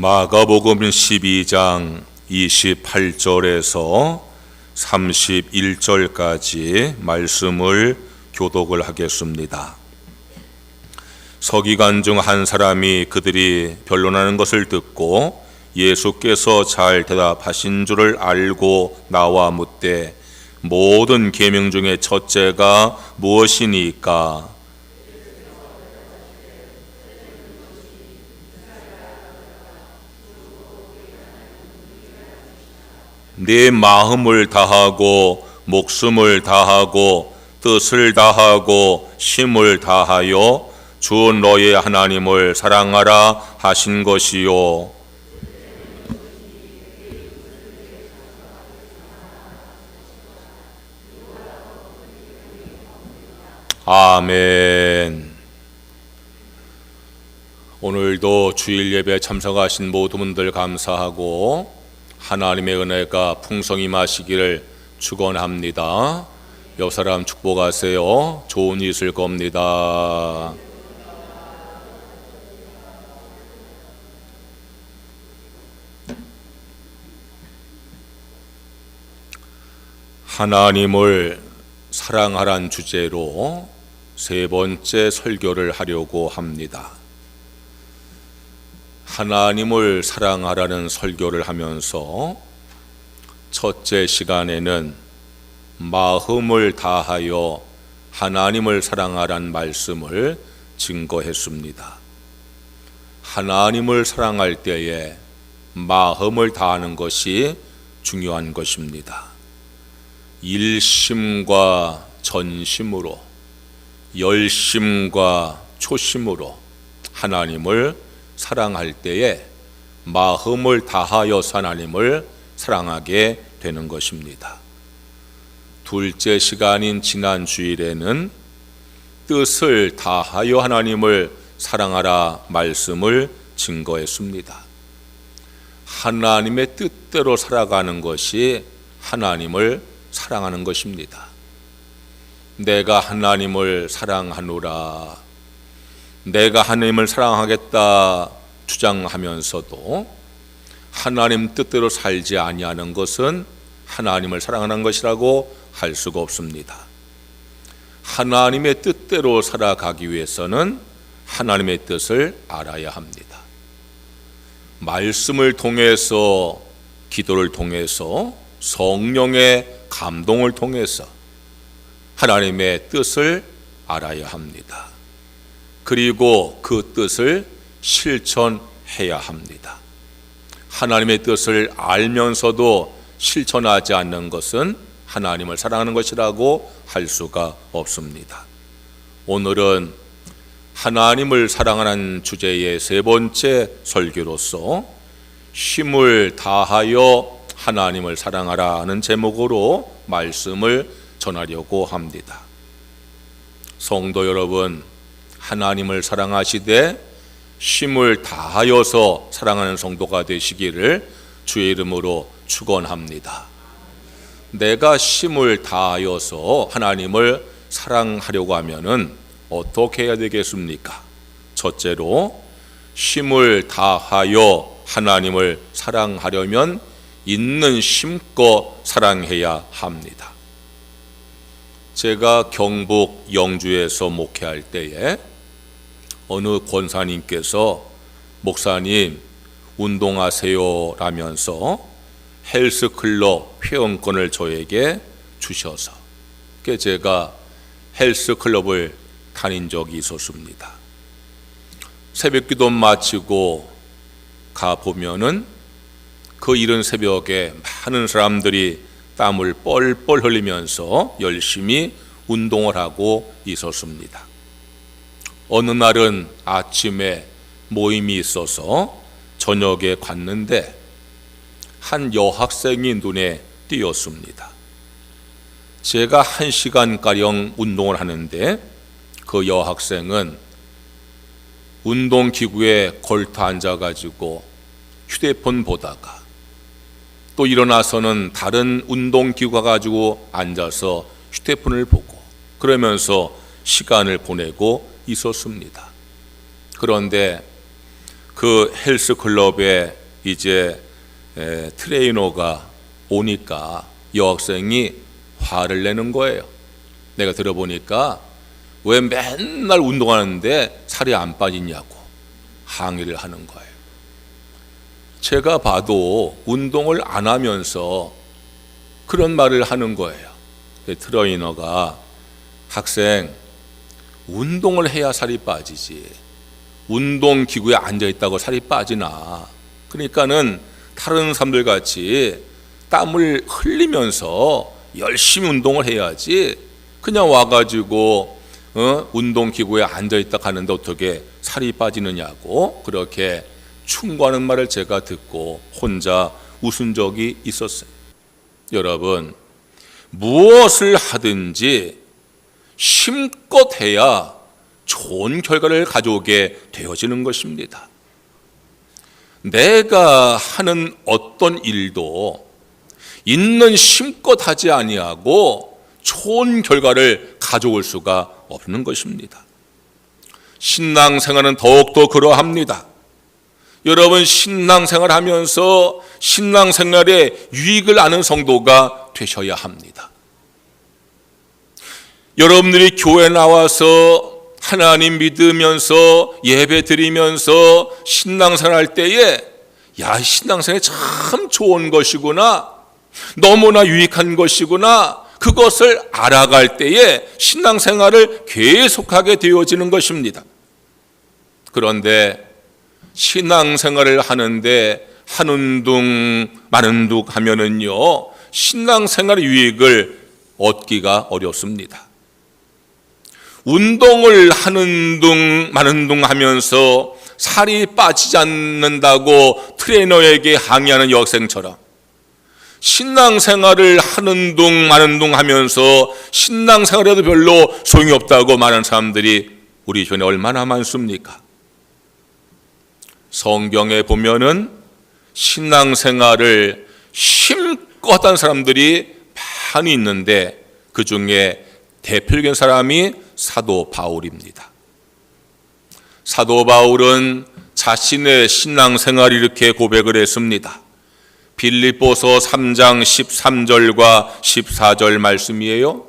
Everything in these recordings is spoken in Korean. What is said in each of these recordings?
마가복음 12장 28절에서 31절까지 말씀을 교독을 하겠습니다. 서기관 중 한 사람이 그들이 변론하는 것을 듣고 예수께서 잘 대답하신 줄을 알고 나와 묻되 모든 계명 중에 첫째가 무엇이니까? 네 마음을 다하고 목숨을 다하고 뜻을 다하고 힘을 다하여 주 너의 하나님을 사랑하라 하신 것이요. 아멘. 오늘도 주일 예배에 참석하신 모든 분들 감사하고 하나님의 은혜가 풍성히 마시기를 축원합니다. 옆 사람 축복하세요. 좋은 일 있을 겁니다. 하나님을 사랑하란 주제로 세 번째 설교를 하려고 합니다. 하나님을 사랑하라는 설교를 하면서 첫째 시간에는 마음을 다하여 하나님을 사랑하란 말씀을 증거했습니다. 하나님을 사랑할 때에 마음을 다하는 것이 중요한 것입니다. 일심과 전심으로, 열심과 초심으로 하나님을 사랑할 때에 마음을 다하여 하나님을 사랑하게 되는 것입니다. 둘째 시간인 지난 주일에는 뜻을 다하여 하나님을 사랑하라 말씀을 증거했습니다. 하나님의 뜻대로 살아가는 것이 하나님을 사랑하는 것입니다. 내가 하나님을 사랑하노라, 내가 하나님을 사랑하겠다 주장하면서도 하나님 뜻대로 살지 아니하는 것은 하나님을 사랑하는 것이라고 할 수가 없습니다. 하나님의 뜻대로 살아가기 위해서는 하나님의 뜻을 알아야 합니다. 말씀을 통해서, 기도를 통해서, 성령의 감동을 통해서 하나님의 뜻을 알아야 합니다. 그리고 그 뜻을 실천해야 합니다. 하나님의 뜻을 알면서도 실천하지 않는 것은 하나님을 사랑하는 것이라고 할 수가 없습니다. 오늘은 하나님을 사랑하는 주제의 세 번째 설교로서 힘을 다하여 하나님을 사랑하라는 제목으로 말씀을 전하려고 합니다. 성도 여러분, 하나님을 사랑하시되 힘을 다하여서 사랑하는 성도가 되시기를 주의 이름으로 축원합니다. 내가 힘을 다하여서 하나님을 사랑하려고 하면은 어떻게 해야 되겠습니까? 첫째로 힘을 다하여 하나님을 사랑하려면 있는 힘껏 사랑해야 합니다. 제가 경북 영주에서 목회할 때에 어느 권사님께서 목사님 운동하세요 라면서 헬스클럽 회원권을 저에게 주셔서 제가 헬스클럽을 다닌 적이 있었습니다. 새벽기도 마치고 가보면은 그 이른 새벽에 많은 사람들이 땀을 뻘뻘 흘리면서 열심히 운동을 하고 있었습니다. 어느 날은 아침에 모임이 있어서 저녁에 갔는데 한 여학생이 눈에 띄었습니다. 제가 1시간가량 운동을 하는데 그 여학생은 운동기구에 걸터 앉아가지고 휴대폰 보다가 또 일어나서는 다른 운동기구 가지고 앉아서 휴대폰을 보고 그러면서 시간을 보내고 있었습니다. 그런데 그 헬스클럽에 이제 트레이너가 오니까 여학생이 화를 내는 거예요. 내가 들어보니까 왜 맨날 운동하는데 살이 안 빠지냐고 항의를 하는 거예요. 제가 봐도 운동을 안 하면서 그런 말을 하는 거예요. 트레이너가 학생, 운동을 해야 살이 빠지지. 운동기구에 앉아있다고 살이 빠지나. 그러니까는 다른 사람들 같이 땀을 흘리면서 열심히 운동을 해야지. 그냥 와가지고 운동기구에 앉아있다 가는데 어떻게 살이 빠지느냐고 그렇게 충고하는 말을 제가 듣고 혼자 웃은 적이 있었어요. 여러분, 무엇을 하든지 힘껏 해야 좋은 결과를 가져오게 되어지는 것입니다. 내가 하는 어떤 일도 있는 힘껏 하지 아니하고 좋은 결과를 가져올 수가 없는 것입니다. 신앙생활은 더욱더 그러합니다. 여러분, 신앙생활 하면서 신앙생활의 유익을 아는 성도가 되셔야 합니다. 여러분들이 교회 나와서 하나님 믿으면서 예배 드리면서 신앙생활 할 때에 야, 신앙생활이 참 좋은 것이구나, 너무나 유익한 것이구나, 그것을 알아갈 때에 신앙생활을 계속하게 되어지는 것입니다. 그런데 신앙생활을 하는데 하는 둥 마는 둥 하면은요, 신앙생활의 유익을 얻기가 어렵습니다. 운동을 하는 둥 마는 둥 하면서 살이 빠지지 않는다고 트레이너에게 항의하는 여학생처럼 신앙생활을 하는 둥 마는 둥 하면서 신앙생활에도 별로 소용이 없다고 말하는 사람들이 우리 주변에 얼마나 많습니까? 성경에 보면은 신앙생활을 힘껏 한 사람들이 많이 있는데 그 중에 대표적인 사람이 사도 바울입니다. 사도 바울은 자신의 신앙생활을 이렇게 고백을 했습니다. 빌립보서 3장 13절과 14절 말씀이에요.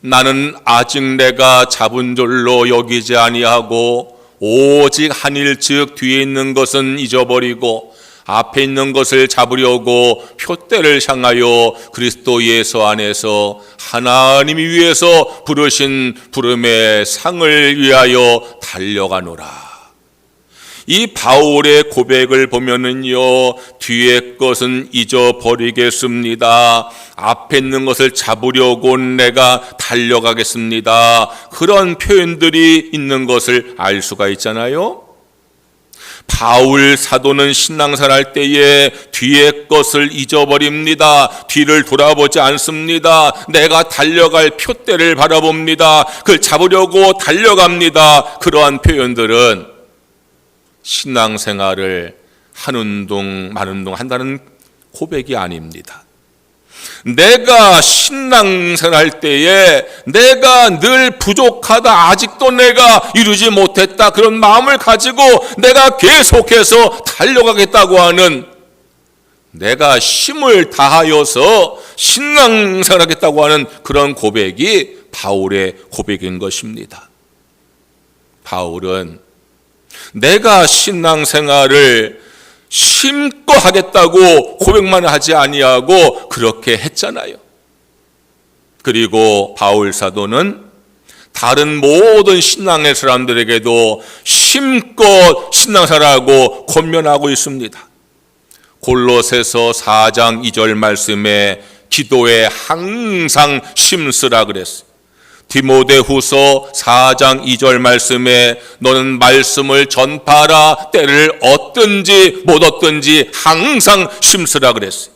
나는 아직 내가 잡은 줄로 여기지 아니하고 오직 한 일즉 뒤에 있는 것은 잊어버리고 앞에 있는 것을 잡으려고 표대를 향하여 그리스도 예수 안에서 하나님이 위해서 부르신 부름의 상을 위하여 달려가노라. 이 바울의 고백을 보면은요, 뒤에 것은 잊어버리겠습니다. 앞에 있는 것을 잡으려고 내가 달려가겠습니다. 그런 표현들이 있는 것을 알 수가 있잖아요. 바울 사도는 신앙생활 할 때에 뒤에 것을 잊어버립니다. 뒤를 돌아보지 않습니다. 내가 달려갈 표대를 바라봅니다. 그걸 잡으려고 달려갑니다. 그러한 표현들은 신앙생활을 하는 둥 마는 둥 한다는 고백이 아닙니다. 내가 신앙생활 할 때에 내가 늘 부족하다, 아직도 내가 이루지 못했다, 그런 마음을 가지고 내가 계속해서 달려가겠다고 하는, 내가 힘을 다하여서 신앙생활 하겠다고 하는 그런 고백이 바울의 고백인 것입니다. 바울은 내가 신앙생활을 힘껏 하겠다고 고백만 하지 아니하고 그렇게 했잖아요. 그리고 바울 사도는 다른 모든 신앙의 사람들에게도 힘껏 신앙생활하고 권면하고 있습니다. 골로새서 4장 2절 말씀에 기도에 항상 힘쓰라 그랬어요. 디모데후서 4장 2절 말씀에 너는 말씀을 전파하라, 때를 얻든지 못 얻든지 항상 힘쓰라 그랬어요.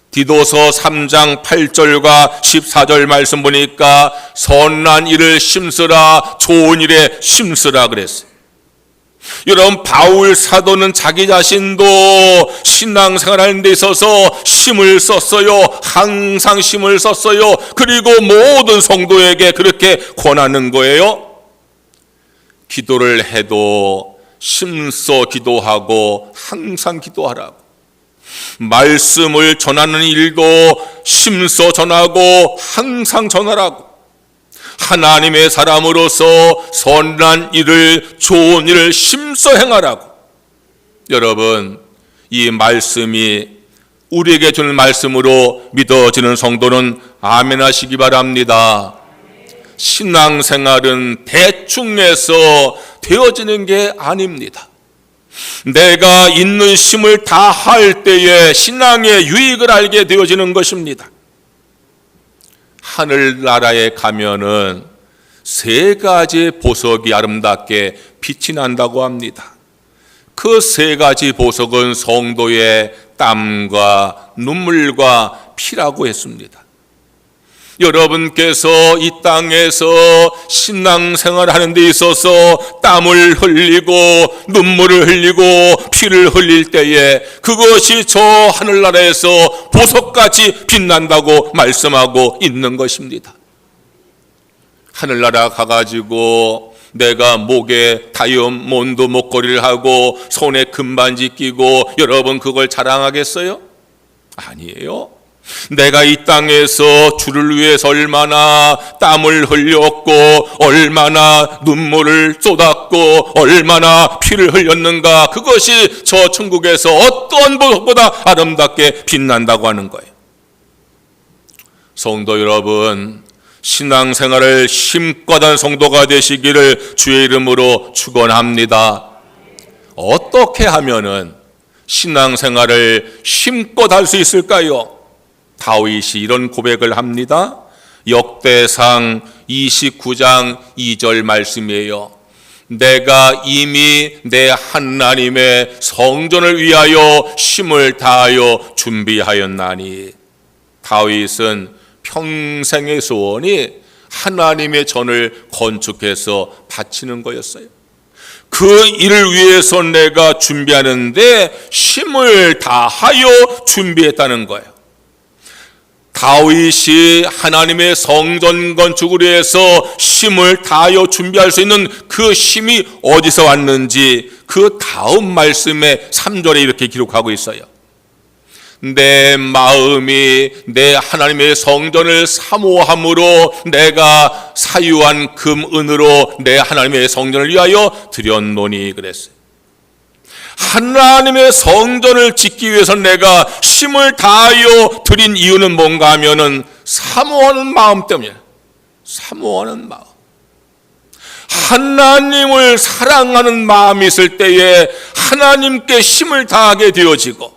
디도서 3장 8절과 14절 말씀 보니까 선한 일을 힘쓰라, 좋은 일에 힘쓰라 그랬어요. 여러분, 바울 사도는 자기 자신도 신앙생활하는 데 있어서 힘을 썼어요. 항상 힘을 썼어요. 그리고 모든 성도에게 그렇게 권하는 거예요. 기도를 해도 힘써 기도하고 항상 기도하라고. 말씀을 전하는 일도 힘써 전하고 항상 전하라고. 하나님의 사람으로서 선한 일을, 좋은 일을 힘써 행하라고. 여러분, 이 말씀이 우리에게 주는 말씀으로 믿어지는 성도는 아멘 하시기 바랍니다. 신앙생활은 대충 해서 되어지는 게 아닙니다. 내가 있는 힘을 다할 때에 신앙의 유익을 알게 되어지는 것입니다. 하늘나라에 가면은 3가지 보석이 아름답게 빛이 난다고 합니다. 그 3가지 보석은 성도의 땀과 눈물과 피라고 했습니다. 여러분께서 이 땅에서 신앙생활 하는 데 있어서 땀을 흘리고 눈물을 흘리고 피를 흘릴 때에 그것이 저 하늘나라에서 보석같이 빛난다고 말씀하고 있는 것입니다. 하늘나라 가가지고 내가 목에 다이아몬드 목걸이를 하고 손에 금반지 끼고 여러분 그걸 자랑하겠어요? 아니에요. 내가 이 땅에서 주를 위해서 얼마나 땀을 흘렸고 얼마나 눈물을 쏟았고 얼마나 피를 흘렸는가, 그것이 저 천국에서 어떤 보석보다 아름답게 빛난다고 하는 거예요. 성도 여러분, 신앙생활을 힘껏 한 성도가 되시기를 주의 이름으로 축원합니다. 어떻게 하면은 신앙생활을 힘껏 할 수 있을까요? 다윗이 이런 고백을 합니다. 역대상 29장 2절 말씀이에요. 내가 이미 내 하나님의 성전을 위하여 힘을 다하여 준비하였나니. 다윗은 평생의 소원이 하나님의 전을 건축해서 바치는 거였어요. 그 일을 위해서 내가 준비하는데 힘을 다하여 준비했다는 거예요. 다윗이 하나님의 성전 건축을 위해서 힘을 다하여 준비할 수 있는 그 힘이 어디서 왔는지 그 다음 말씀에 3절에 이렇게 기록하고 있어요. 내 마음이 내 하나님의 성전을 사모함으로 내가 사유한 금 은으로 내 하나님의 성전을 위하여 드렸노니 그랬어요. 하나님의 성전을 짓기 위해서 내가 힘을 다하여 드린 이유는 뭔가 하면은 사모하는 마음 때문이에요. 사모하는 마음. 하나님을 사랑하는 마음이 있을 때에 하나님께 힘을 다하게 되어지고,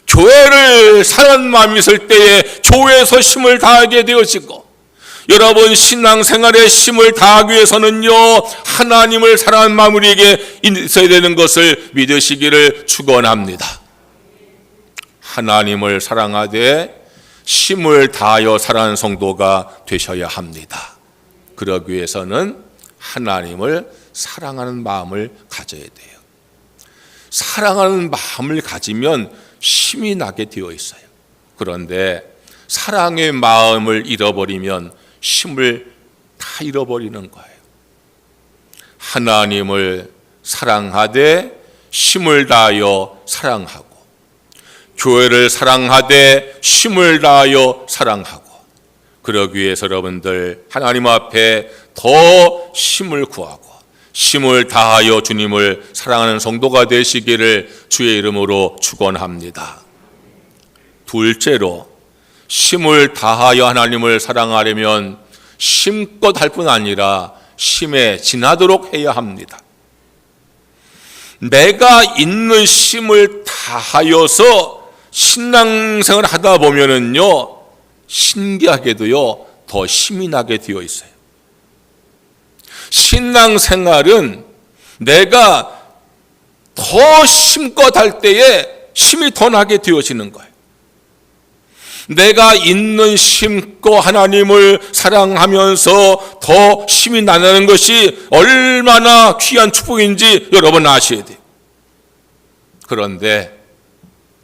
교회를 사랑하는 마음이 있을 때에 교회에서 힘을 다하게 되어지고, 여러분 신앙생활에 힘을 다하기 위해서는요 하나님을 사랑하는 마음이 우리에게 있어야 되는 것을 믿으시기를 축원합니다. 하나님을 사랑하되 힘을 다하여 사랑하는 성도가 되셔야 합니다. 그러기 위해서는 하나님을 사랑하는 마음을 가져야 돼요. 사랑하는 마음을 가지면 힘이 나게 되어 있어요. 그런데 사랑의 마음을 잃어버리면 힘을 다 잃어버리는 거예요. 하나님을 사랑하되 힘을 다하여 사랑하고, 교회를 사랑하되 힘을 다하여 사랑하고, 그러기 위해서 여러분들 하나님 앞에 더 힘을 구하고 힘을 다하여 주님을 사랑하는 성도가 되시기를 주의 이름으로 축원합니다. 둘째로, 힘을 다하여 하나님을 사랑하려면 힘껏 할 뿐 아니라 힘에 지나도록 해야 합니다. 내가 있는 힘을 다하여서 신앙생활을 하다 보면은요 신기하게도요 더 힘이 나게 되어 있어요. 신앙생활은 내가 더 힘껏 할 때에 힘이 더 나게 되어지는 거예요. 내가 있는 힘껏 하나님을 사랑하면서 더 힘이 나는 것이 얼마나 귀한 축복인지 여러분 아셔야 돼요. 그런데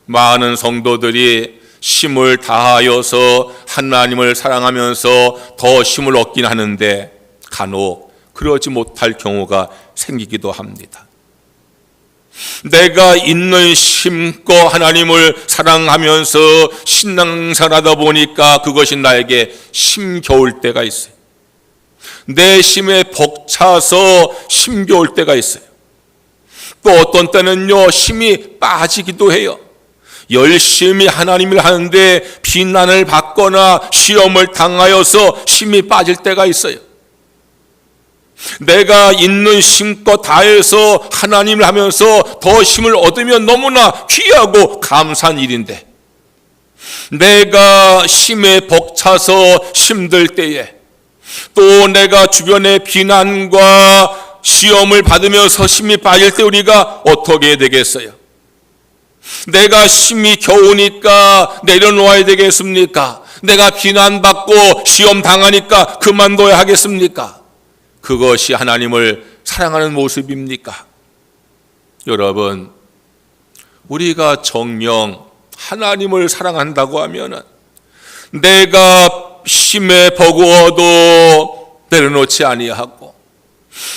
많은 성도들이 힘을 다하여서 하나님을 사랑하면서 더 힘을 얻긴 하는데 간혹 그러지 못할 경우가 생기기도 합니다. 내가 있는 힘껏 하나님을 사랑하면서 신앙생활하다 보니까 그것이 나에게 힘겨울 때가 있어요. 내 힘에 벅차서 힘겨울 때가 있어요. 또 어떤 때는요, 힘이 빠지기도 해요. 열심히 하나님을 하는데 비난을 받거나 시험을 당하여서 힘이 빠질 때가 있어요. 내가 있는 힘껏 다해서 하나님을 하면서 더 힘을 얻으면 너무나 귀하고 감사한 일인데, 내가 힘에 벅차서 힘들 때에, 또 내가 주변의 비난과 시험을 받으면서 힘이 빠질 때 우리가 어떻게 되겠어요? 내가 힘이 겨우니까 내려놓아야 되겠습니까? 내가 비난받고 시험 당하니까 그만둬야 하겠습니까? 그것이 하나님을 사랑하는 모습입니까? 여러분, 우리가 정녕 하나님을 사랑한다고 하면은 내가 힘에 버거워도 내려놓지 아니하고,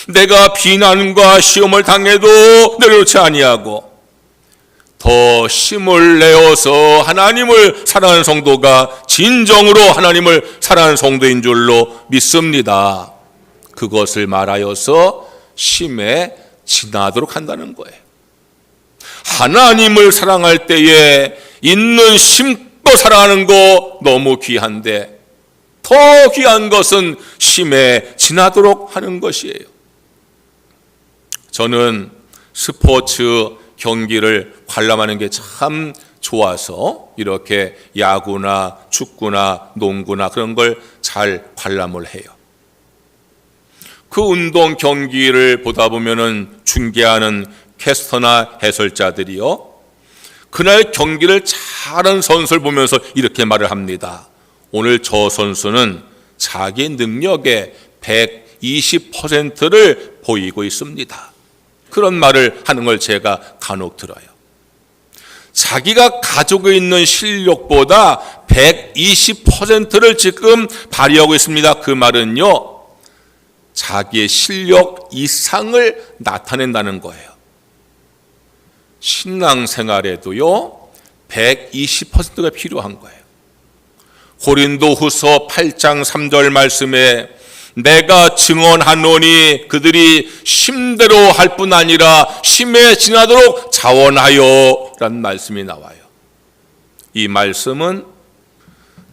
내가 비난과 시험을 당해도 내려놓지 아니하고, 더 힘을 내어서 하나님을 사랑하는 성도가 진정으로 하나님을 사랑하는 성도인 줄로 믿습니다. 그것을 말하여서 힘에 지나도록 한다는 거예요. 하나님을 사랑할 때에 있는 힘껏 사랑하는 거 너무 귀한데, 더 귀한 것은 힘에 지나도록 하는 것이에요. 저는 스포츠 경기를 관람하는 게 참 좋아서 이렇게 야구나 축구나 농구나 그런 걸 잘 관람을 해요. 그 운동 경기를 보다 보면은 중계하는 캐스터나 해설자들이요, 그날 경기를 잘하는 선수를 보면서 이렇게 말을 합니다. 오늘 저 선수는 자기 능력의 120%를 보이고 있습니다. 그런 말을 하는 걸 제가 간혹 들어요. 자기가 가지고 있는 실력보다 120%를 지금 발휘하고 있습니다. 그 말은요, 자기의 실력 이상을 나타낸다는 거예요. 신앙생활에도요, 120%가 필요한 거예요. 고린도후서 8장 3절 말씀에 내가 증언하노니 그들이 힘대로 할 뿐 아니라 힘에 지나도록 자원하여 라는 말씀이 나와요. 이 말씀은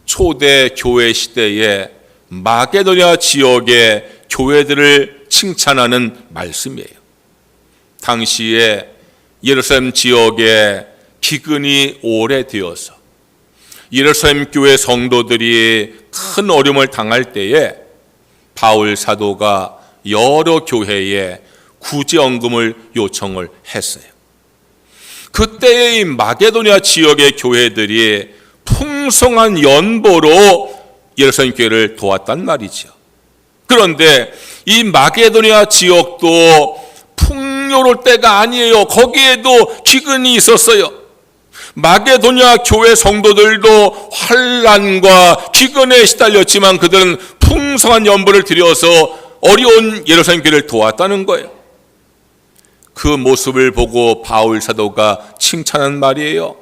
초대 교회 시대에 마게도냐 지역의 교회들을 칭찬하는 말씀이에요. 당시에 예루살렘 지역에 기근이 오래되어서 예루살렘 교회 성도들이 큰 어려움을 당할 때에 바울 사도가 여러 교회에 구제헌금을 요청을 했어요. 그때의 마게도냐 지역의 교회들이 풍성한 연보로 예루살렘 교회를 도왔단 말이죠. 그런데 이 마게도냐 지역도 풍요로울 때가 아니에요. 거기에도 기근이 있었어요. 마게도냐 교회 성도들도 환난과 기근에 시달렸지만 그들은 풍성한 연보를 드려서 어려운 예루살렘 교회를 도왔다는 거예요. 그 모습을 보고 바울 사도가 칭찬한 말이에요.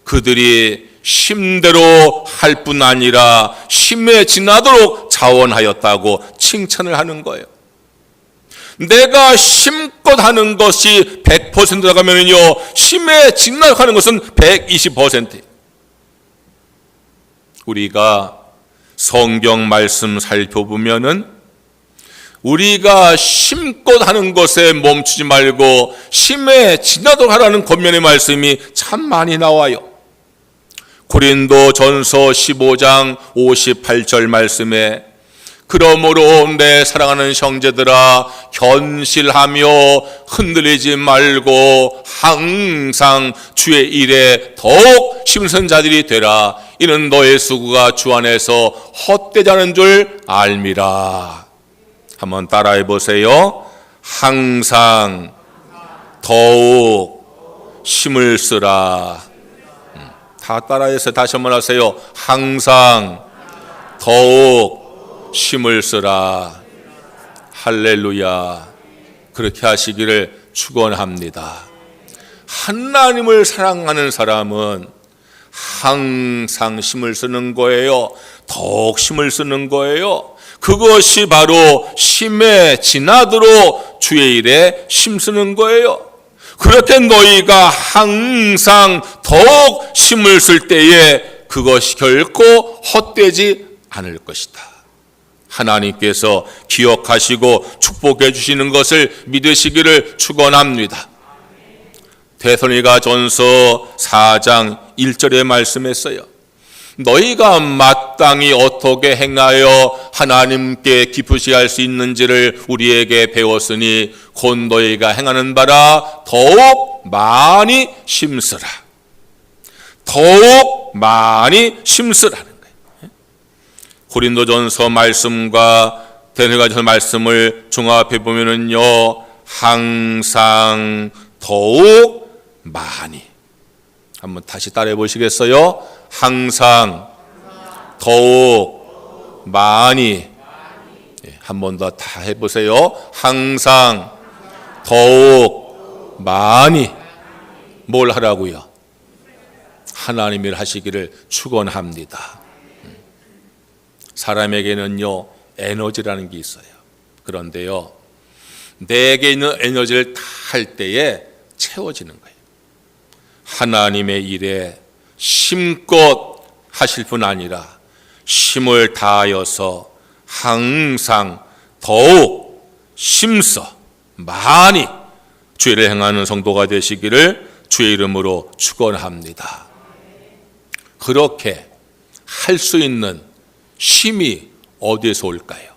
그들이 힘대로 할 뿐 아니라 힘에 지나도록 자원하였다고 칭찬을 하는 거예요. 내가 힘껏 하는 것이 100%라고 하면요, 힘에 지나도록 하는 것은 120%. 우리가 성경 말씀 살펴보면은 우리가 힘껏 하는 것에 멈추지 말고 힘에 지나도록 하라는 권면의 말씀이 참 많이 나와요. 고린도전서 15장 58절 말씀에 그러므로 내 사랑하는 형제들아 견실하며 흔들리지 말고 항상 주의 일에 더욱 힘쓴 자들이 되라. 이는 너의 수고가 주 안에서 헛되지 않은 줄 알미라. 한번 따라해 보세요. 항상 더욱 힘을 쓰라. 다 따라해서 다시 한번 하세요. 항상 더욱 힘을 쓰라. 할렐루야. 그렇게 하시기를 축원합니다. 하나님을 사랑하는 사람은 항상 힘을 쓰는 거예요. 더욱 힘을 쓰는 거예요. 그것이 바로 힘에 지나도록 주의 일에 힘쓰는 거예요. 그렇게 너희가 항상 더욱 힘을 쓸 때에 그것이 결코 헛되지 않을 것이다. 하나님께서 기억하시고 축복해 주시는 것을 믿으시기를 축원합니다. 데살로니가전서 4장 1절에 말씀했어요. 너희가 마땅히 어떻게 행하여 하나님께 기쁘시게 할 수 있는지를 우리에게 배웠으니 곧 너희가 행하는 바라 더욱 많이 힘쓰라. 더욱 많이 힘쓰라는 거예요. 고린도전서 말씀과 데살로니가전서 말씀을 종합해 보면은요, 항상 더욱 많이. 한번 다시 따라해 보시겠어요? 항상 더욱 많이. 한 번 더 다 해보세요. 항상 더욱 많이. 뭘 하라고요? 하나님이 하시기를 축원합니다. 사람에게는요, 에너지라는 게 있어요. 그런데요, 내게 있는 에너지를 다 할 때에 채워지는 거예요. 하나님의 일에 힘껏 하실 뿐 아니라 힘을 다하여서 항상 더욱 힘써 많이 죄를 행하는 성도가 되시기를 주의 이름으로 축원합니다. 그렇게 할 수 있는 힘이 어디에서 올까요?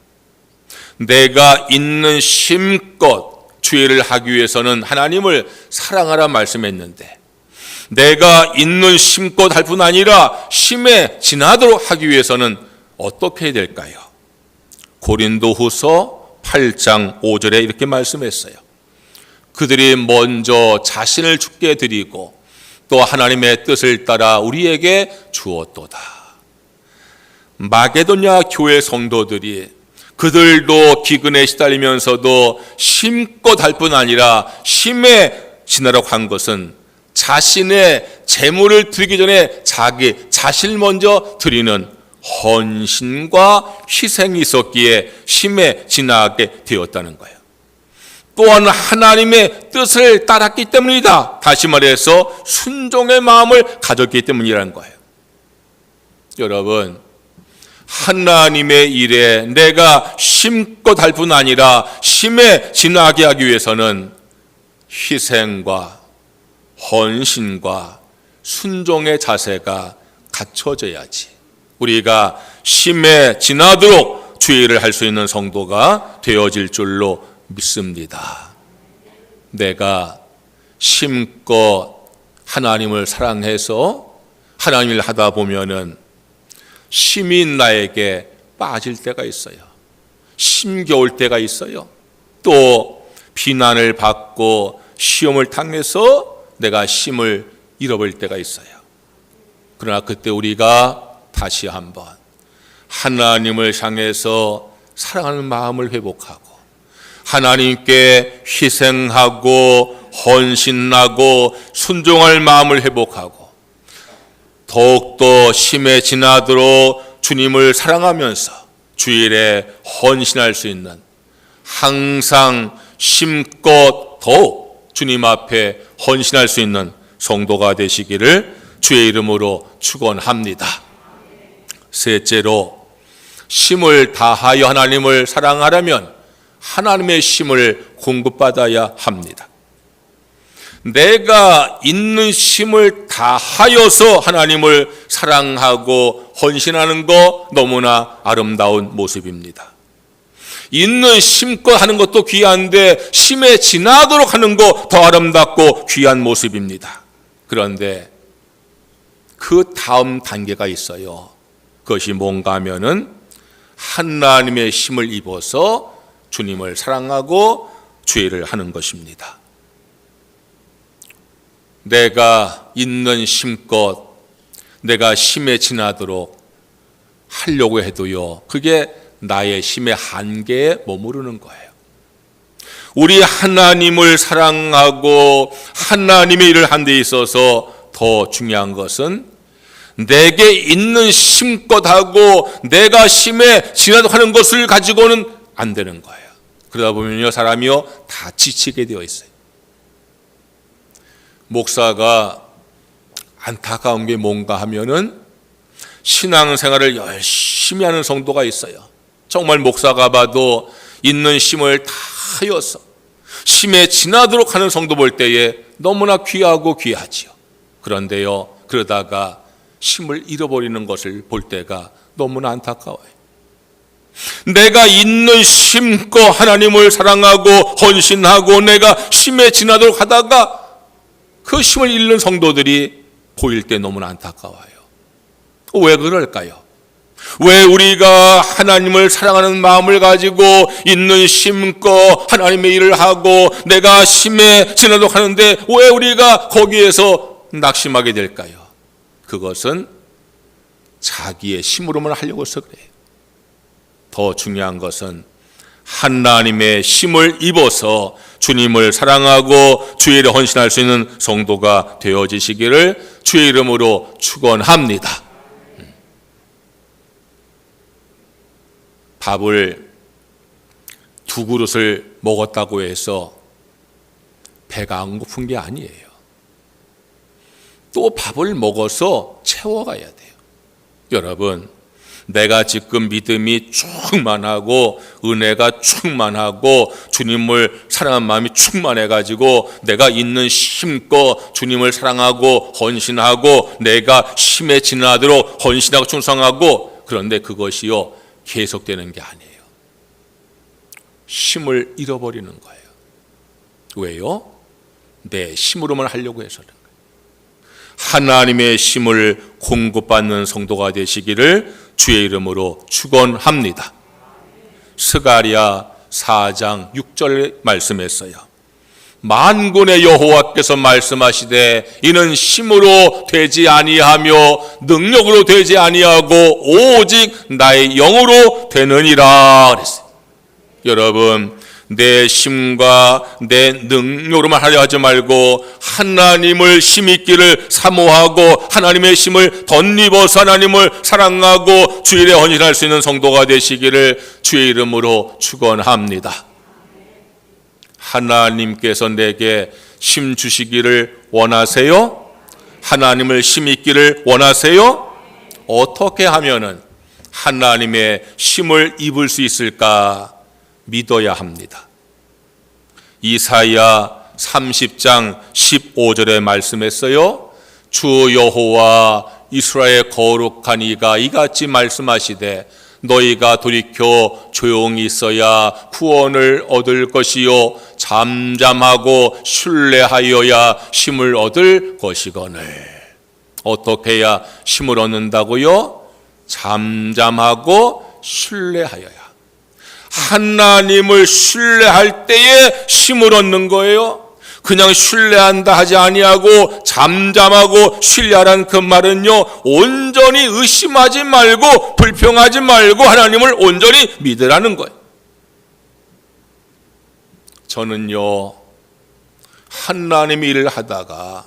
내가 있는 힘껏 죄를 하기 위해서는 하나님을 사랑하라 말씀했는데, 내가 있는 힘껏 할 뿐 아니라 힘에 지나도록 하기 위해서는 어떻게 해야 될까요? 고린도후서 8장 5절에 이렇게 말씀했어요. 그들이 먼저 자신을 주께 드리고 또 하나님의 뜻을 따라 우리에게 주었도다. 마게도냐 교회 성도들이 그들도 기근에 시달리면서도 힘껏 할 뿐 아니라 힘에 지나도록 한 것은 자신의 재물을 드리기 전에 자기 자신을 먼저 드리는 헌신과 희생이 있었기에 힘에 지나게 되었다는 거예요. 또한 하나님의 뜻을 따랐기 때문이다. 다시 말해서 순종의 마음을 가졌기 때문이라는 거예요. 여러분, 하나님의 일에 내가 힘껏 할 뿐 아니라 힘에 지나게 하기 위해서는 희생과 헌신과 순종의 자세가 갖춰져야지 우리가 힘에 지나도록 주의 일을 할 수 있는 성도가 되어질 줄로 믿습니다. 내가 힘껏 하나님을 사랑해서 하나님 일 하다 보면은 힘이 나에게 빠질 때가 있어요. 힘겨울 때가 있어요. 또 비난을 받고 시험을 당해서 내가 힘을 잃어버릴 때가 있어요. 그러나 그때 우리가 다시 한번 하나님을 향해서 사랑하는 마음을 회복하고 하나님께 희생하고 헌신하고 순종할 마음을 회복하고 더욱더 힘에 지나도록 주님을 사랑하면서 주일에 헌신할 수 있는, 항상 힘껏 더욱 주님 앞에 헌신할 수 있는 성도가 되시기를 주의 이름으로 축원합니다. 셋째로, 힘을 다하여 하나님을 사랑하려면 하나님의 힘을 공급받아야 합니다. 내가 있는 힘을 다하여서 하나님을 사랑하고 헌신하는 거 너무나 아름다운 모습입니다. 있는 힘껏 하는 것도 귀한데 힘에 지나도록 하는 거 더 아름답고 귀한 모습입니다. 그런데 그 다음 단계가 있어요. 그것이 뭔가 하면은 하나님의 힘을 입어서 주님을 사랑하고 죄를 하는 것입니다. 내가 있는 힘껏 내가 힘에 지나도록 하려고 해도요, 그게 나의 힘의 한계에 머무르는 거예요. 우리 하나님을 사랑하고 하나님의 일을 한 데 있어서 더 중요한 것은 내게 있는 심껏하고 내가 심에 지나도록 하는 것을 가지고는 안 되는 거예요. 그러다 보면요, 사람이요 다 지치게 되어 있어요. 목사가 안타까운 게 뭔가 하면은 신앙생활을 열심히 하는 성도가 있어요. 정말 목사가 봐도 있는 심을 다 하여서 심에 지나도록 하는 성도 볼 때에 너무나 귀하고 귀하지요. 그런데요, 그러다가 심을 잃어버리는 것을 볼 때가 너무나 안타까워요. 내가 있는 심껏 하나님을 사랑하고 헌신하고 내가 심에 지나도록 하다가 그 심을 잃는 성도들이 보일 때 너무나 안타까워요. 왜 그럴까요? 왜 우리가 하나님을 사랑하는 마음을 가지고 있는 심껏 하나님의 일을 하고 내가 심에 지나도록 하는데 왜 우리가 거기에서 낙심하게 될까요? 그것은 자기의 심으로만 하려고 해서 그래요. 더 중요한 것은 하나님의 심을 입어서 주님을 사랑하고 주의 일에 헌신할 수 있는 성도가 되어지시기를 주의 이름으로 축원합니다. 밥을 2그릇을 먹었다고 해서 배가 안 고픈 게 아니에요. 또 밥을 먹어서 채워가야 돼요. 여러분, 내가 지금 믿음이 충만하고 은혜가 충만하고 주님을 사랑하는 마음이 충만해가지고 내가 있는 힘껏 주님을 사랑하고 헌신하고 내가 심에 지나도록 헌신하고 충성하고, 그런데 그것이요 계속되는 게 아니에요. 힘을 잃어버리는 거예요. 왜요? 내 힘으로만 하려고 해서 그런 거예요. 하나님의 힘을 공급받는 성도가 되시기를 주의 이름으로 축원합니다. 스가랴 4장 6절 말씀했어요. 만군의 여호와께서 말씀하시되 이는 힘으로 되지 아니하며 능력으로 되지 아니하고 오직 나의 영으로 되느니라 그랬어요. 여러분, 내 힘과 내 능력으로만 하려 하지 말고 하나님을 힘있기를 사모하고 하나님의 힘을 덧입어서 하나님을 사랑하고 주의 일에 헌신할 수 있는 성도가 되시기를 주의 이름으로 축원합니다. 하나님께서 내게 힘 주시기를 원하세요? 하나님을 힘있기를 원하세요? 어떻게 하면은 하나님의 힘을 입을 수 있을까? 믿어야 합니다. 이사야 30장 15절에 말씀했어요. 주 여호와 이스라엘 거룩한 이가 이같이 말씀하시되 너희가 돌이켜 조용히 있어야 구원을 얻을 것이요 잠잠하고 신뢰하여야 힘을 얻을 것이거늘. 어떻게 해야 힘을 얻는다고요? 잠잠하고 신뢰하여야. 하나님을 신뢰할 때에 힘을 얻는 거예요. 그냥 신뢰한다 하지 아니하고 잠잠하고 신뢰하라는 그 말은요, 온전히 의심하지 말고 불평하지 말고 하나님을 온전히 믿으라는 거예요. 저는요, 하나님의 일을 하다가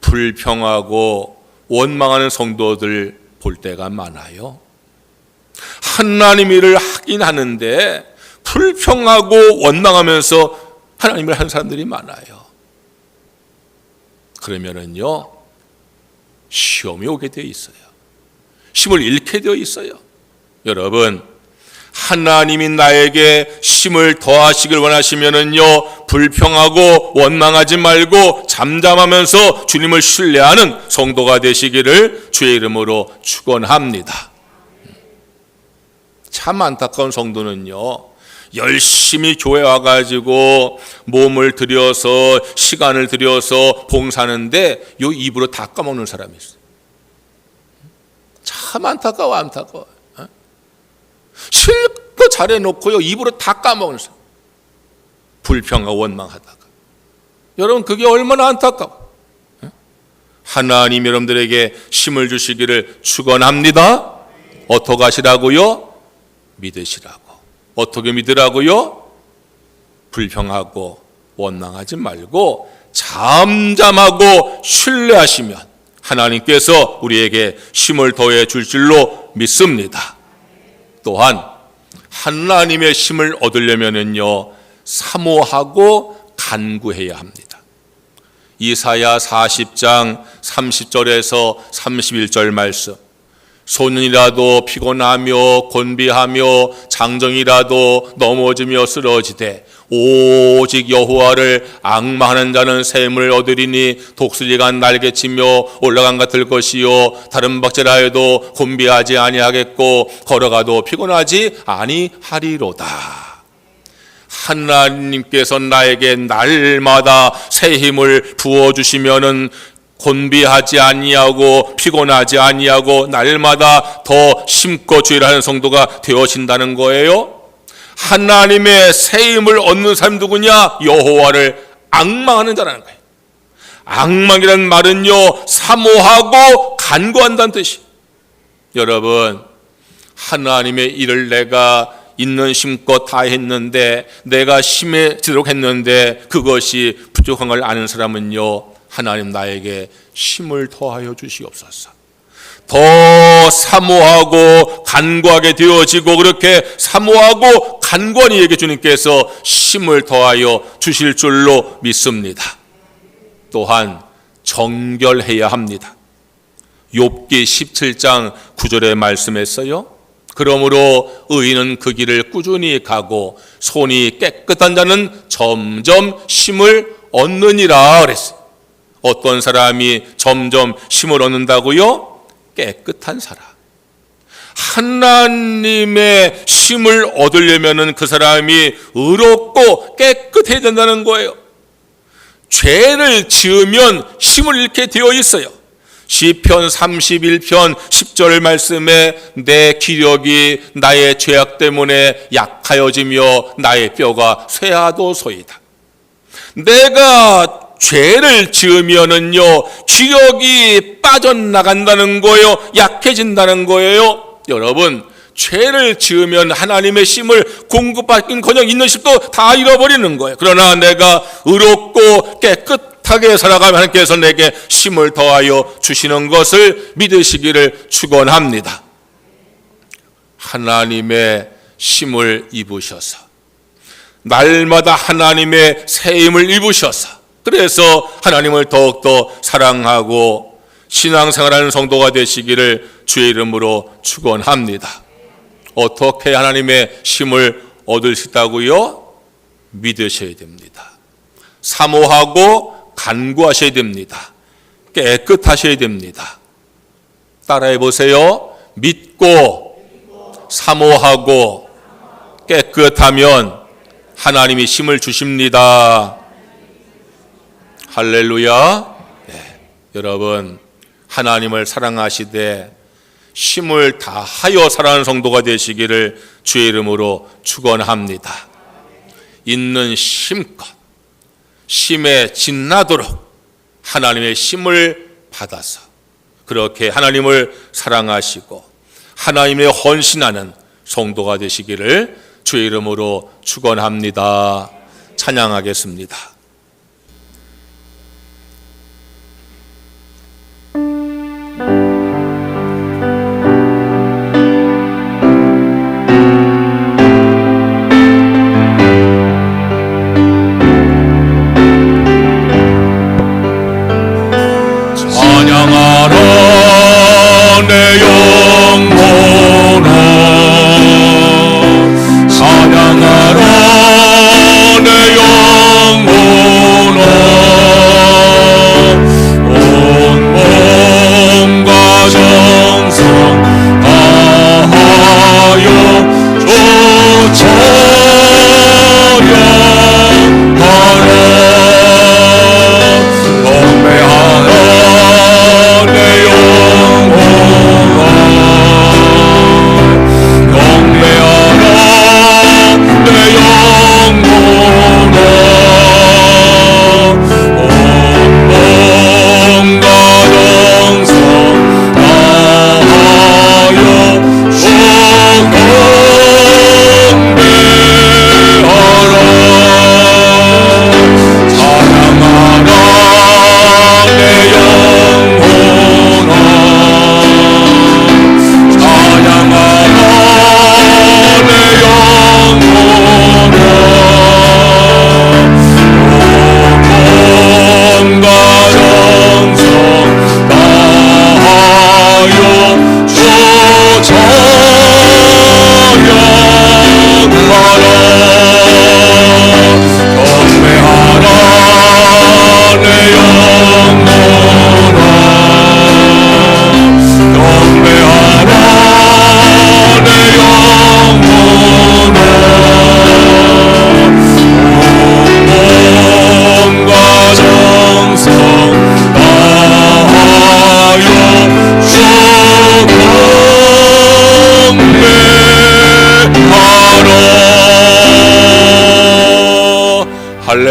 불평하고 원망하는 성도들 볼 때가 많아요. 하나님 일을 하긴 하는데 불평하고 원망하면서 하나님을 하는 사람들이 많아요. 그러면은요, 시험이 오게 되어 있어요. 힘을 잃게 되어 있어요. 여러분, 하나님이 나에게 힘을 더하시길 원하시면은요, 불평하고 원망하지 말고 잠잠하면서 주님을 신뢰하는 성도가 되시기를 주의 이름으로 축원합니다. 참 안타까운 성도는요, 열심히 교회 와가지고 몸을 들여서 시간을 들여서 봉사하는데 요 입으로 다 까먹는 사람이 있어요. 참 안타까워. 실컷 잘해놓고요 입으로 다 까먹는 사람. 불평하고 원망하다가. 여러분, 그게 얼마나 안타까워. 하나님 여러분들에게 힘을 주시기를 축원합니다. 어떻게 하시라고요? 믿으시라고. 어떻게 믿으라고요? 불평하고 원망하지 말고 잠잠하고 신뢰하시면 하나님께서 우리에게 힘을 더해 줄 줄로 믿습니다. 또한 하나님의 힘을 얻으려면은요, 사모하고 간구해야 합니다. 이사야 40장 30절에서 31절 말씀. 소년이라도 피곤하며 곤비하며 장정이라도 넘어지며 쓰러지되 오직 여호와를 앙망하는 자는 샘을 얻으리니 독수리가 날개치며 올라간 같을 것이요 다른 박제라 해도 곤비하지 아니하겠고 걸어가도 피곤하지 아니하리로다. 하나님께서 나에게 날마다 새 힘을 부어주시면은 곤비하지 아니하고 피곤하지 아니하고 날마다 더 심고 주의하는 성도가 되어진다는 거예요. 하나님의 새 힘을 얻는 사람 누구냐? 여호와를 앙망하는 자라는 거예요. 앙망이라는 말은요, 사모하고 간구한다는 뜻이에요. 여러분, 하나님의 일을 내가 있는 힘껏 다 했는데, 내가 심해지도록 했는데 그것이 부족한 걸 아는 사람은요, 하나님 나에게 힘을 더하여 주시옵소서. 더 사모하고 간구하게 되어지고, 그렇게 사모하고 간구한 이에게 주님께서 힘을 더하여 주실 줄로 믿습니다. 또한 정결해야 합니다. 욥기 17장 9절의 말씀했어요. 그러므로 의인은 그 길을 꾸준히 가고 손이 깨끗한 자는 점점 힘을 얻느니라 그랬어요. 어떤 사람이 점점 힘을 얻는다고요? 깨끗한 사람. 하나님의 힘을 얻으려면 그 사람이 의롭고 깨끗해야 된다는 거예요. 죄를 지으면 힘을 잃게 되어 있어요. 시편 31편 10절 말씀에 내 기력이 나의 죄악 때문에 약하여지며 나의 뼈가 쇠하도소이다. 내가 죄를 지으면은요, 기력이 빠져나간다는 거예요. 약해진다는 거예요. 여러분, 죄를 지으면 하나님의 힘을 공급받긴커녕 있는 힘도 다 잃어버리는 거예요. 그러나 내가 의롭고 깨끗하게 살아가면 하나님께서 내게 힘을 더하여 주시는 것을 믿으시기를 축원합니다. 하나님의 힘을 입으셔서, 날마다 하나님의 새 힘을 입으셔서, 그래서 하나님을 더욱더 사랑하고 신앙생활하는 성도가 되시기를 주의 이름으로 축원합니다. 어떻게 하나님의 힘을 얻을 수 있다고요? 믿으셔야 됩니다. 사모하고 간구하셔야 됩니다. 깨끗하셔야 됩니다. 따라해 보세요. 믿고 사모하고 깨끗하면 하나님이 힘을 주십니다. 할렐루야. 네. 여러분, 하나님을 사랑하시되 힘을 다하여 살아가는 성도가 되시기를 주의 이름으로 축원합니다. 있는 힘껏 힘에 진나도록 하나님의 힘을 받아서 그렇게 하나님을 사랑하시고 하나님의 헌신하는 성도가 되시기를 주의 이름으로 축원합니다. 찬양하겠습니다. 찬양하라 내 영혼아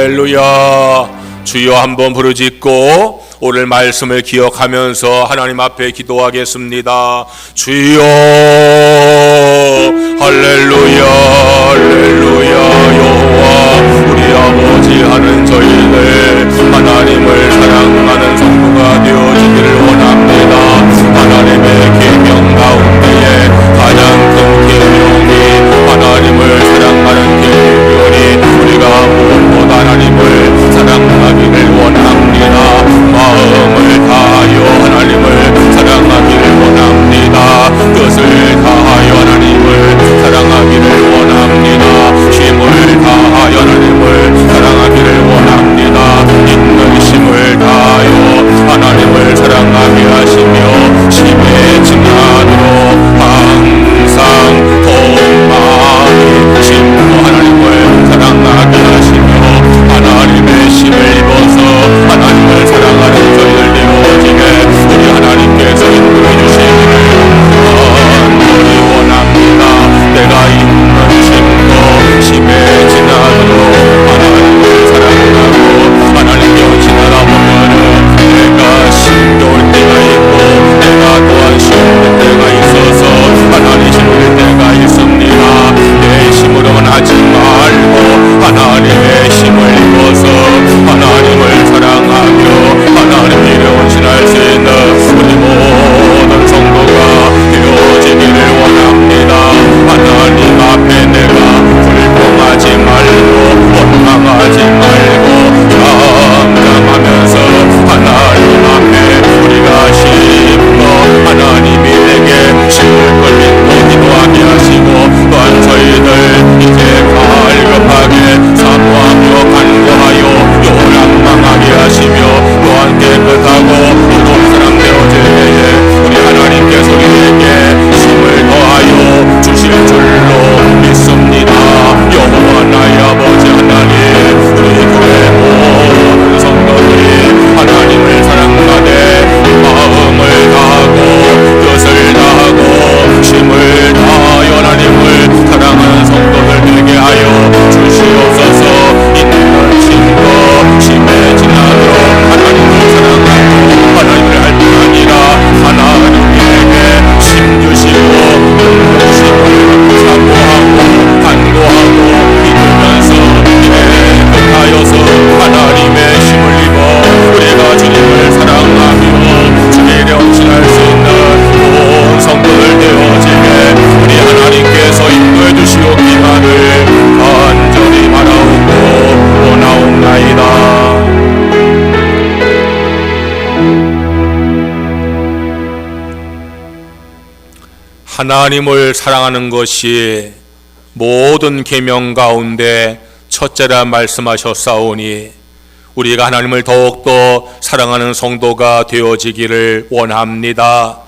할렐루야. 주여 한번 부르짖고 오늘 말씀을 기억하면서 하나님 앞에 기도하겠습니다. 주여 할렐루야 할렐루야. 여호와 우리 아버지 하는 저희들 하나님을 사랑하는 성도가 되어지기를 원합니다. 하나님의 계명 가운데에 가장 큰 계명이 하나님을 사랑하는 계명이니 우리가 무엇보다 하나님을 사랑하기를 원합니다. 마음을 다하여 하나님을 사랑하기를 원합니다. 뜻을 다하여 하나님을 사랑하기를 원합니다. 힘을 다하여 하나님을 사랑하기를 원합니다. 있는 힘을 다하여 하나님을 사랑하게 하시며 심에 지나도록 항상 동마이 심고 하나님을 사랑하게 하시며 하나님의 힘을 입어서 하나님을 사랑하는 저희들 되어지게 우리 하나님께서 인도해 주시기를 간절히 원합니다. 내가 있는 힘도 심에 지나도록 하나님을 사랑하고 하나님께 지나다보면은 내가 힘겨울 때가 있고 내가 또한 힘들 때가 있어서 하나님 힘들 때가 있습니다. 내 힘으로만 하지 말고 하나님의 힘을 입어서 하나님을 사랑하며 하나님 길에 헌신할 수 있는 우리 모든 성도가 되어지기를 원합니다. 하나님 앞에 내가 불평하지 말고 원망하지 말고 잠잠하면서 하나님 앞에 우리가 힘껏 하나님이 내게 힘을 걸린 기도하게 하시고 또한 저희들 이제 갈급하게 사모하며 간구하여 요란망하게 하시며 또한 깨끗하고 이동 사람 되어질 때에 우리 하나님께서 우리에게 힘을 더하여 주실 줄로 믿습니다. 여호와 나의 아버지 하나님, 우리 교회 모든 성도들이 하나님을 사랑하되 마음을 다하고 뜻을 다하고 힘을 다하여 하나님을 사랑하는 성도들 되게 하여 주시옵소서. 있는 힘도 심에 지나도록 하나님을 사랑하고 하나님을 할 뿐 아니라 하나님에게 힘 주시고 능력 주시고 사모하고 간구하고 믿으면서 깨끗하여서 하나님의 힘을 입어 우리가 주님을 사랑하며 주님의 헌신할 수 있는 온 성도들 되어지게 우리 하나님께서 인도해 주시옵기만을 간절히 바라오고 원하옵나이다. 하나님을 사랑하는 것이 모든 계명 가운데 첫째라 말씀하셨사오니 우리가 하나님을 더욱더 사랑하는 성도가 되어지기를 원합니다.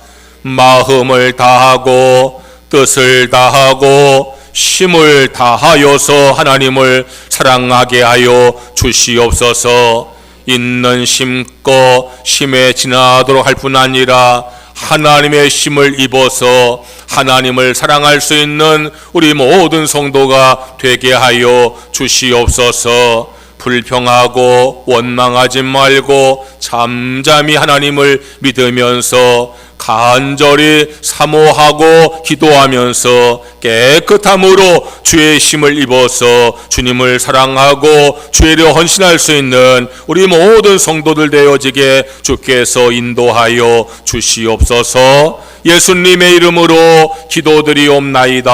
마음을 다하고 뜻을 다하고 힘을 다하여서 하나님을 사랑하게 하여 주시옵소서. 있는 힘껏 힘에 지나도록 할 뿐 아니라 하나님의 힘을 입어서 하나님을 사랑할 수 있는 우리 모든 성도가 되게 하여 주시옵소서. 불평하고 원망하지 말고 잠잠히 하나님을 믿으면서 간절히 사모하고 기도하면서 깨끗함으로 주의 힘을 입어서 주님을 사랑하고 주의를 헌신할 수 있는 우리 모든 성도들 되어지게 주께서 인도하여 주시옵소서. 예수님의 이름으로 기도드리옵나이다.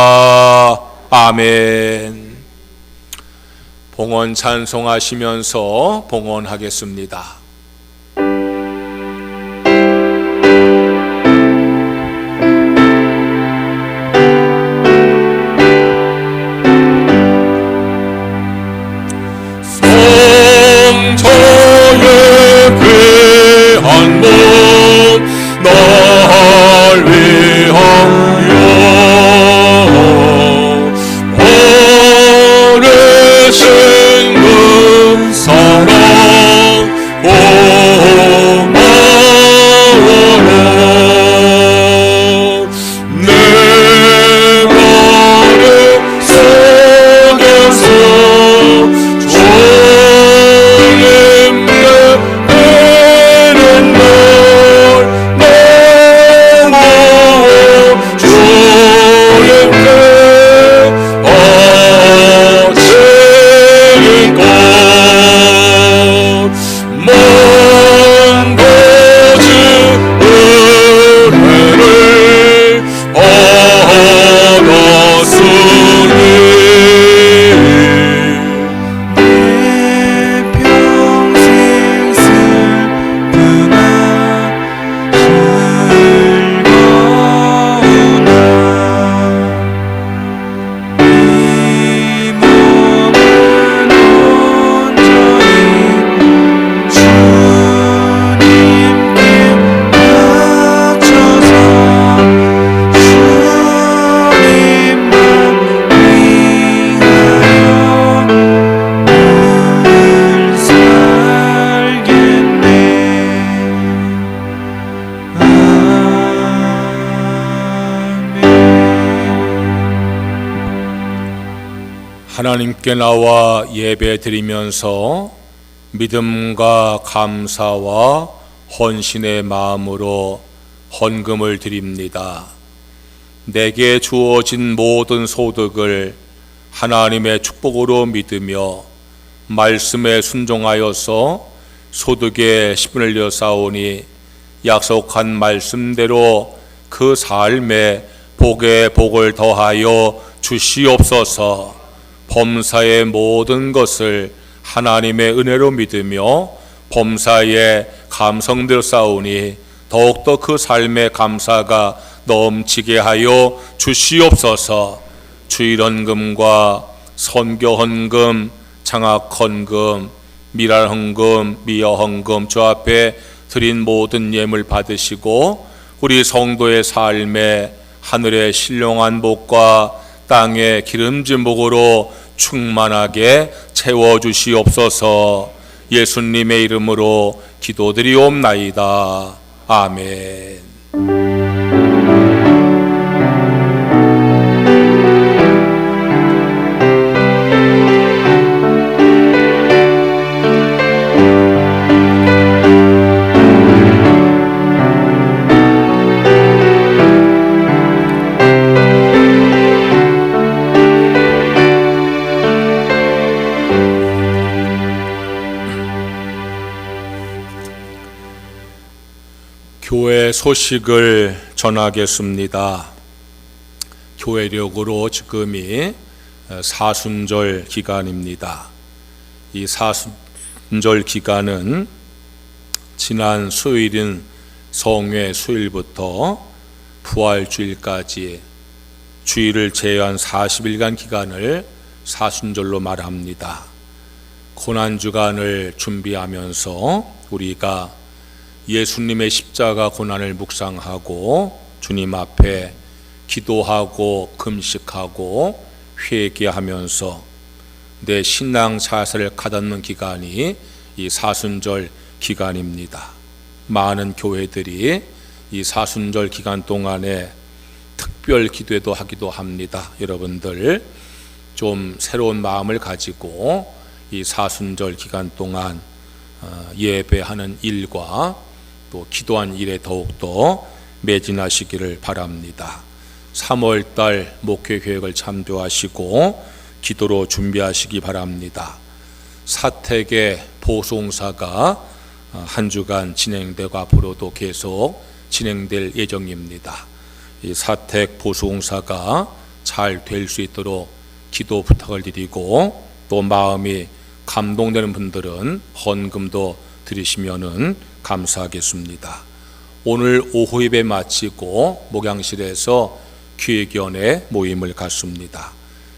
아멘. 봉헌 찬송하시면서 봉헌하겠습니다. 성자의 귀한 몸 날 위하여 버리신 그 사랑 하나님께 나와 예배 드리면서 믿음과 감사와 헌신의 마음으로 헌금을 드립니다. 내게 주어진 모든 소득을 하나님의 축복으로 믿으며 말씀에 순종하여서 소득의 10분을 내사오니 약속한 말씀대로 그 삶에 복에 복을 더하여 주시옵소서. 범사의 모든 것을 하나님의 은혜로 믿으며 범사에 감성되어 싸우니 더욱더 그 삶의 감사가 넘치게 하여 주시옵소서. 주일헌금과 선교헌금, 장학헌금, 미랄헌금, 미여헌금 주 앞에 드린 모든 예물 받으시고 우리 성도의 삶에 하늘의 신령한 복과 땅의 기름진 복으로 충만하게 채워주시옵소서. 예수님의 이름으로 기도드리옵나이다. 아멘. 교회 소식을 전하겠습니다. 교회력으로 지금이 사순절 기간입니다. 이 사순절 기간은 지난 수요일인 성회 수요일부터 부활주일까지 주일을 제외한 40일간 기간을 사순절로 말합니다. 고난주간을 준비하면서 우리가 예수님의 십자가 고난을 묵상하고 주님 앞에 기도하고 금식하고 회개하면서 내 신앙 자세를 가다듬는 기간이 이 사순절 기간입니다. 많은 교회들이 이 사순절 기간 동안에 특별 기도도 하기도 합니다. 여러분들 좀 새로운 마음을 가지고 이 사순절 기간 동안 예배하는 일과 또 기도한 일에 더욱더 매진하시기를 바랍니다. 3월달 목회 계획을 참조하시고 기도로 준비하시기 바랍니다. 사택의 보송사가 한 주간 진행되고 앞으로도 계속 진행될 예정입니다. 이 사택 보송사가 잘 될 수 있도록 기도 부탁을 드리고 또 마음이 감동되는 분들은 헌금도 드리시면은 감사하겠습니다. 오늘 오후 예배 마치고 목양실에서 기획위원회 모임을 갖습니다.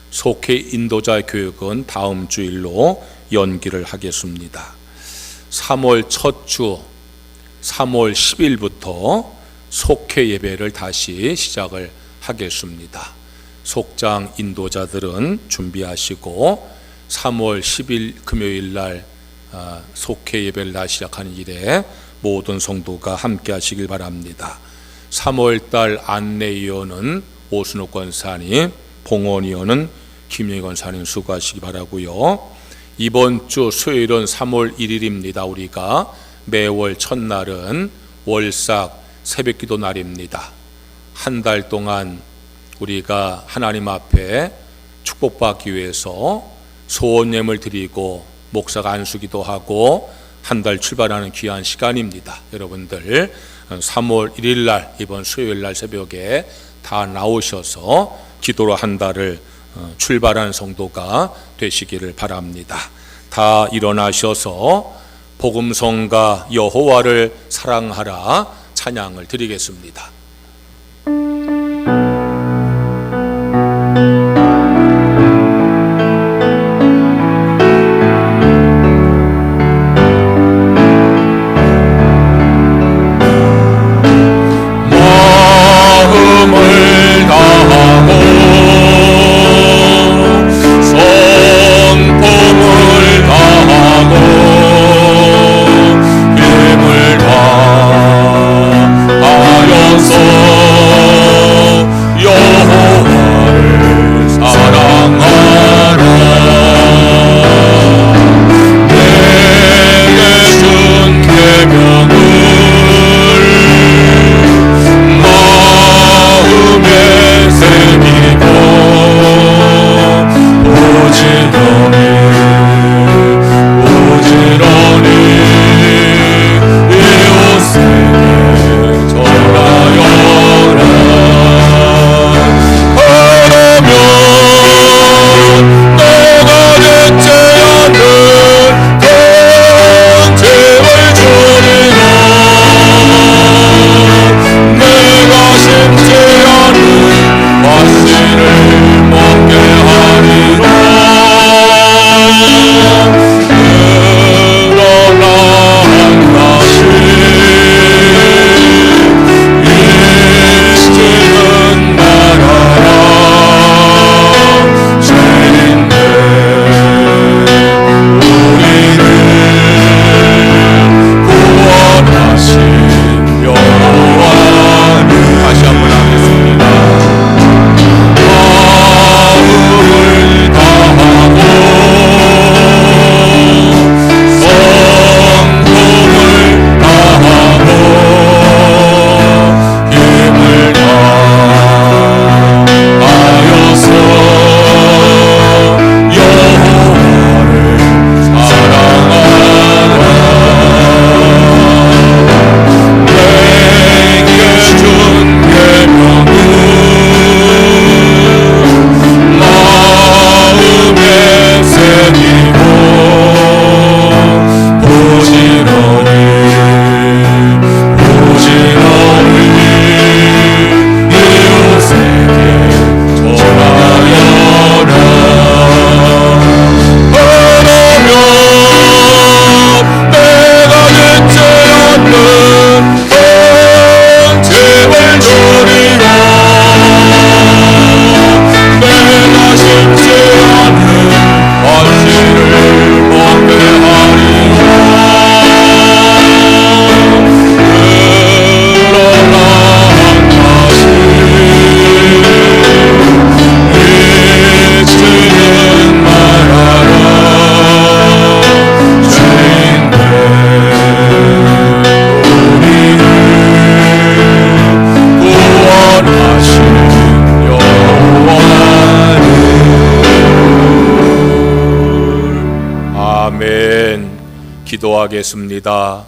속회 인도자 교육은 다음 주일로 연기를 하겠습니다. 3월 첫 주 3월 10일부터 속회 예배를 다시 시작을 하겠습니다. 속장 인도자들은 준비하시고 3월 10일 금요일 날 속회 예배를 다시 시작하는 일에 모든 성도가 함께 하시길 바랍니다. 3월달 안내위원은 오순옥 권사님, 봉헌위원은 김영희 권사님 수고하시기 바라고요. 이번 주 수요일은 3월 1일입니다. 우리가 매월 첫날은 월삭 새벽기도 날입니다. 한 달 동안 우리가 하나님 앞에 축복받기 위해서 소원예물 드리고 목사가 안수기도 하고 한 달 출발하는 귀한 시간입니다. 여러분들 3월 1일 날 이번 수요일 날 새벽에 다 나오셔서 기도로 한 달을 출발하는 성도가 되시기를 바랍니다. 다 일어나셔서 복음성가 여호와를 사랑하라 찬양을 드리겠습니다. 힘을 다하여서 기도하겠습니다.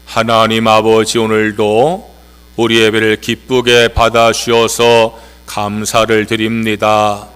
하나님 아버지, 오늘도 우리 예배를 기쁘게 받아주셔서 감사를 드립니다.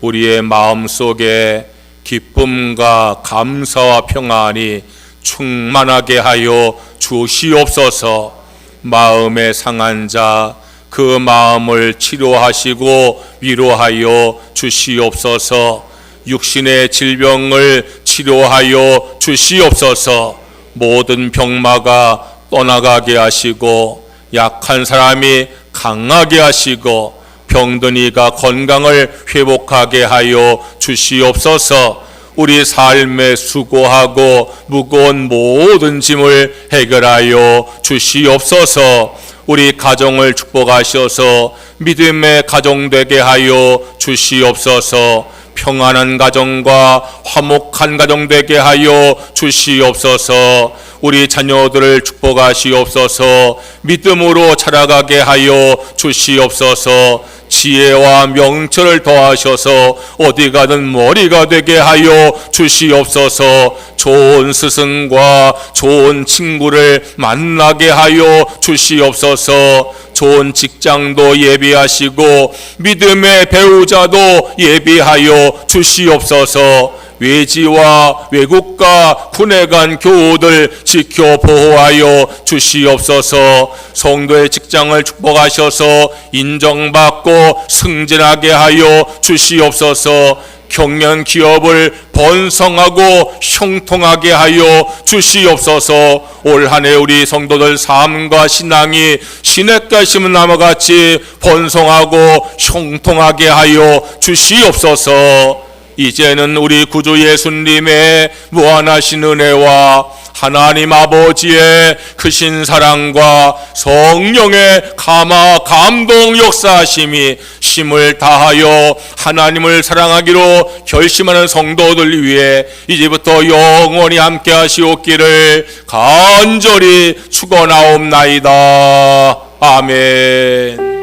우리의 마음속에 기쁨과 감사와 평안이 충만하게 하여 주시옵소서. 마음에 상한 자 그 마음을 치료하시고 위로하여 주시옵소서. 육신의 질병을 치료하여 주시옵소서. 모든 병마가 떠나가게 하시고 약한 사람이 강하게 하시고 병든 이가 건강을 회복하게 하여 주시옵소서. 우리 삶에 수고하고 무거운 모든 짐을 해결하여 주시옵소서. 우리 가정을 축복하셔서 믿음의 가정 되게 하여 주시옵소서. 평안한 가정과 화목한 가정 되게 하여 주시옵소서. 우리 자녀들을 축복하시옵소서. 믿음으로 자라가게 하여 주시옵소서. 지혜와 명철을 더하셔서 어디 가든 머리가 되게 하여 주시옵소서. 좋은 스승과 좋은 친구를 만나게 하여 주시옵소서. 좋은 직장도 예비하시고 믿음의 배우자도 예비하여 주시옵소서. 외지와 외국과 군에 간 교우들 지켜 보호하여 주시옵소서. 성도의 직장을 축복하셔서 인정받고 승진하게 하여 주시옵소서. 경영 기업을 번성하고 형통하게 하여 주시옵소서. 올 한 해 우리 성도들 삶과 신앙이 시냇가 심은 나무같이 번성하고 형통하게 하여 주시옵소서. 이제는 우리 구주 예수님의 무한하신 은혜와 하나님 아버지의 크신 사랑과 성령의 감동 역사하심이 힘을 다하여 하나님을 사랑하기로 결심하는 성도들 위해 이제부터 영원히 함께 하시옵기를 간절히 축원하옵나이다. 아멘.